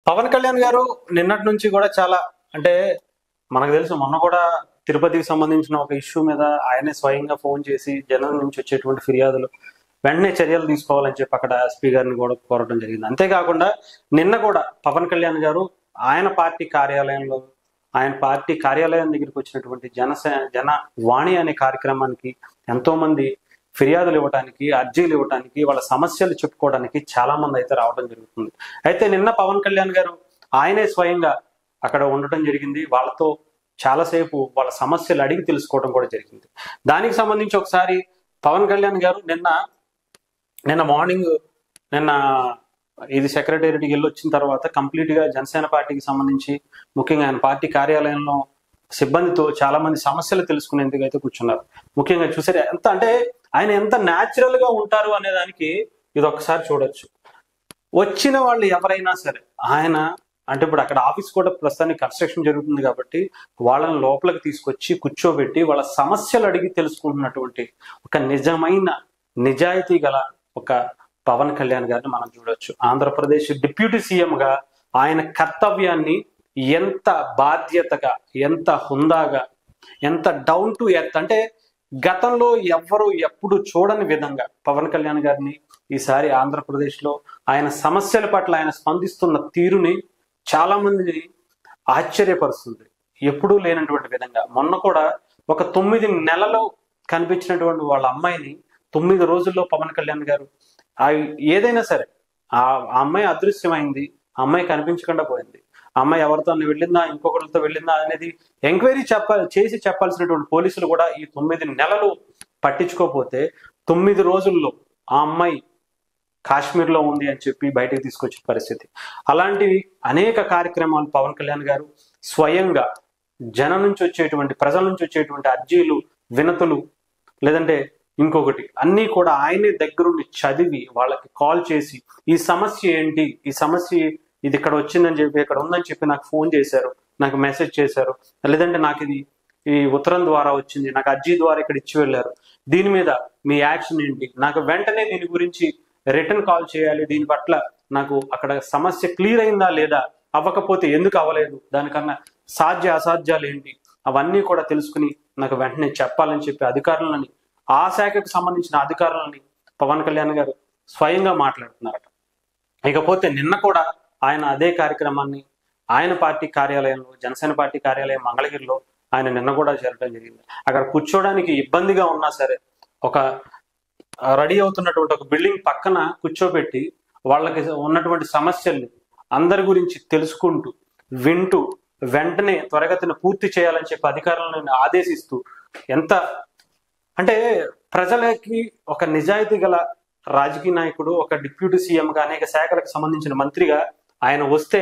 పవన్ కళ్యాణ్ గారు నిన్నటి నుంచి కూడా చాలా అంటే మనకు తెలుసు మొన్న కూడా తిరుపతికి సంబంధించిన ఒక ఇష్యూ మీద ఆయనే స్వయంగా ఫోన్ చేసి జనం నుంచి వచ్చేటువంటి ఫిర్యాదులు వెంటనే చర్యలు తీసుకోవాలని చెప్పి అక్కడ ఎస్పీ గారిని కూడా కోరడం జరిగింది. అంతేకాకుండా నిన్న కూడా పవన్ కళ్యాణ్ గారు ఆయన పార్టీ కార్యాలయం దగ్గరికి వచ్చినటువంటి జన వాణి అనే కార్యక్రమానికి ఎంతో మంది ఫిర్యాదులు ఇవ్వడానికి, అర్జీలు ఇవ్వడానికి, వాళ్ళ సమస్యలు చెప్పుకోవడానికి చాలా మంది అయితే రావడం జరుగుతుంది. అయితే నిన్న పవన్ కళ్యాణ్ గారు ఆయనే స్వయంగా అక్కడ ఉండటం జరిగింది. వాళ్ళతో చాలాసేపు వాళ్ళ సమస్యలు అడిగి తెలుసుకోవడం కూడా జరిగింది. దానికి సంబంధించి ఒకసారి పవన్ కళ్యాణ్ గారు నిన్న మార్నింగ్ ఇది సెక్రటేరియట్కి వెళ్ళి వచ్చిన తర్వాత కంప్లీట్ గా జనసేన పార్టీకి సంబంధించి ముఖ్యంగా ఆయన పార్టీ కార్యాలయంలో సిబ్బందితో చాలా మంది సమస్యలు తెలుసుకునేందుకు అయితే కూర్చున్నారు. ముఖ్యంగా చూసారు ఆయన ఎంత న్యాచురల్ గా ఉంటారు అనే దానికి ఇది ఒకసారి చూడొచ్చు. వచ్చిన వాళ్ళు ఎవరైనా సరే ఆయన ఇప్పుడు అక్కడ ఆఫీస్ కూడా ప్రస్తుతానికి కన్స్ట్రక్షన్ జరుగుతుంది కాబట్టి వాళ్ళని లోపలికి తీసుకొచ్చి కూర్చోబెట్టి వాళ్ళ సమస్యలు అడిగి తెలుసుకుంటున్నటువంటి ఒక నిజమైన నిజాయితీ గల ఒక పవన్ కళ్యాణ్ గారిని మనం చూడొచ్చు. ఆంధ్రప్రదేశ్ డిప్యూటీ సీఎం గా ఆయన కర్తవ్యాన్ని ఎంత బాధ్యతగా, ఎంత హుందాగా, ఎంత డౌన్ టు ఎర్త్ గతంలో ఎవ్వరు ఎప్పుడు చూడని విధంగా పవన్ కళ్యాణ్ గారిని ఈసారి ఆంధ్రప్రదేశ్ లో ఆయన సమస్యల పట్ల ఆయన స్పందిస్తున్న తీరుని చాలా మందిని ఆశ్చర్యపరుస్తుంది. ఎప్పుడూ లేనటువంటి విధంగా మొన్న కూడా ఒక 9 నెలలు కనిపించినటువంటి వాళ్ళ అమ్మాయిని 9 రోజుల్లో పవన్ కళ్యాణ్ గారు ఏదైనా సరే ఆ అమ్మాయి అదృశ్యమైంది, ఆ అమ్మాయి కనిపించకుండా పోయింది, ఆ అమ్మాయి ఎవరితో వెళ్ళిందా, ఇంకొకరితో వెళ్ళిందా అనేది ఎంక్వైరీ చేసి చెప్పాల్సినటువంటి పోలీసులు కూడా ఈ 9 నెలలు పట్టించుకోకపోతే 9 రోజుల్లో ఆ అమ్మాయి కాశ్మీర్లో ఉంది అని చెప్పి బయటకు తీసుకొచ్చే పరిస్థితి. అలాంటివి అనేక కార్యక్రమాలు పవన్ కళ్యాణ్ గారు స్వయంగా జనం నుంచి వచ్చేటువంటి, ప్రజల నుంచి వచ్చేటువంటి అర్జీలు, వినతులు, లేదంటే ఇంకొకటి అన్నీ కూడా ఆయనే దగ్గరుండి చదివి వాళ్ళకి కాల్ చేసి ఈ సమస్య ఏంటి, ఈ సమస్య ఇది ఇక్కడ వచ్చిందని చెప్పి, ఇక్కడ ఉందని చెప్పి నాకు ఫోన్ చేశారు, నాకు మెసేజ్ చేశారు, లేదంటే నాకు ఇది ఈ ఉత్తరం ద్వారా వచ్చింది, నాకు అర్జీ ద్వారా ఇక్కడ ఇచ్చి వెళ్ళారు, దీని మీద మీ యాక్షన్ ఏంటి, నాకు వెంటనే దీని గురించి రిటర్న్ కాల్ చేయాలి, దీని పట్ల నాకు అక్కడ సమస్య క్లియర్ అయిందా లేదా, అవ్వకపోతే ఎందుకు అవ్వలేదు, దానికన్నా సాధ్య అసాధ్యాలు ఏంటి, అవన్నీ కూడా తెలుసుకుని నాకు వెంటనే చెప్పాలని చెప్పి అధికారులని, ఆ శాఖకు సంబంధించిన అధికారులని పవన్ కళ్యాణ్ గారు స్వయంగా మాట్లాడుతున్నారట. ఇకపోతే నిన్న కూడా ఆయన అదే కార్యక్రమాన్ని ఆయన పార్టీ కార్యాలయంలో, జనసేన పార్టీ కార్యాలయం మంగళగిరిలో ఆయన నిన్న కూడా చేరడం జరిగింది. అక్కడ కూర్చోడానికి ఇబ్బందిగా ఉన్నా సరే ఒక రెడీ అవుతున్నటువంటి ఒక బిల్డింగ్ పక్కన కూర్చోబెట్టి వాళ్ళకి ఉన్నటువంటి సమస్యల్ని అందరి గురించి తెలుసుకుంటూ, వింటూ, వెంటనే త్వరగతిన పూర్తి చేయాలని చెప్పి అధికారులను ఆదేశిస్తూ, ఎంత ప్రజలకి ఒక నిజాయితీ గల రాజకీయ నాయకుడు, ఒక డిప్యూటీ సీఎంగా, అనేక శాఖలకు సంబంధించిన మంత్రిగా ఆయన వస్తే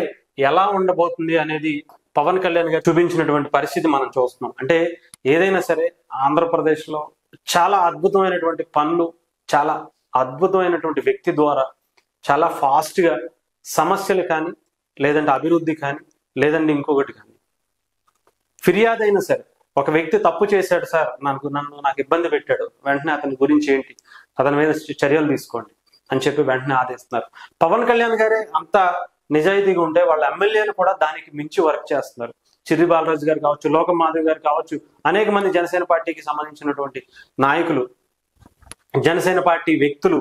ఎలా ఉండబోతుంది అనేది పవన్ కళ్యాణ్ గారు చూపించినటువంటి పరిస్థితి మనం చూస్తున్నాం. ఏదైనా సరే ఆంధ్రప్రదేశ్లో చాలా అద్భుతమైనటువంటి పనులు, చాలా అద్భుతమైనటువంటి వ్యక్తి ద్వారా చాలా ఫాస్ట్గా సమస్యలు కానీ, లేదంటే అభివృద్ధి కానీ, లేదంటే ఇంకొకటి కానీ, ఫిర్యాదు అయినా సరే ఒక వ్యక్తి తప్పు చేశాడు సార్, నాకు ఇబ్బంది పెట్టాడు, వెంటనే అతని గురించి ఏంటి, అతని మీద చర్యలు తీసుకోండి అని చెప్పి వెంటనే ఆదేశిస్తున్నారు. పవన్ కళ్యాణ్ గారే అంత నిజాయితీగా ఉంటే వాళ్ళ ఎమ్మెల్యేలు కూడా దానికి మించి వర్క్ చేస్తున్నారు. చిర్రి బాలరాజు గారు కావచ్చు, లోకం మాధవ్ గారు కావచ్చు, అనేక మంది జనసేన పార్టీకి సంబంధించినటువంటి నాయకులు, జనసేన పార్టీ వ్యక్తులు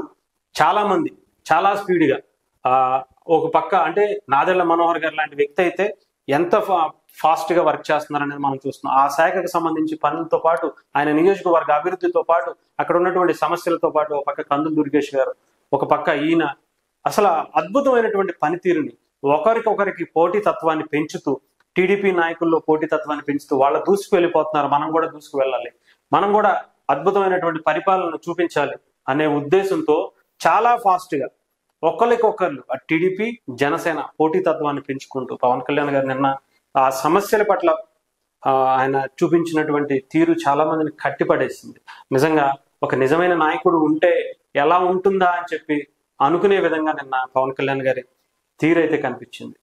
చాలా మంది చాలా స్పీడ్గా ఒక పక్క నాదెళ్ల మనోహర్ గారు లాంటి వ్యక్తి అయితే ఎంత ఫాస్ట్ గా వర్క్ చేస్తున్నారనేది మనం చూస్తున్నాం. ఆ శాఖకు సంబంధించి పనులతో పాటు, ఆయన నియోజకవర్గ అభివృద్ధితో పాటు, అక్కడ ఉన్నటువంటి సమస్యలతో పాటు ఒక పక్క కందుల దుర్గేష్ గారు, ఒక పక్క ఈయన అసలు అద్భుతమైనటువంటి పనితీరుని, ఒకరికొకరికి పోటీ తత్వాన్ని పెంచుతూ, టీడీపీ నాయకుల్లో పోటీ తత్వాన్ని పెంచుతూ వాళ్ళు దూసుకు వెళ్ళిపోతున్నారు, మనం కూడా దూసుకు వెళ్ళాలి, మనం కూడా అద్భుతమైనటువంటి పరిపాలన చూపించాలి అనే ఉద్దేశంతో చాలా ఫాస్ట్ గా ఒకరికొకరు టీడీపీ, జనసేన పోటీ తత్వాన్ని పెంచుకుంటూ పవన్ కళ్యాణ్ గారు నిన్న ఆ సమస్యల పట్ల ఆయన చూపించినటువంటి తీరు చాలా మందిని కట్టిపడేసింది. నిజంగా ఒక నిజమైన నాయకుడు ఉంటే ఎలా ఉంటుందా అని చెప్పి అనుకునే విధంగా నిన్న పవన్ కళ్యాణ్ గారి తీరు అయితే కనిపించింది.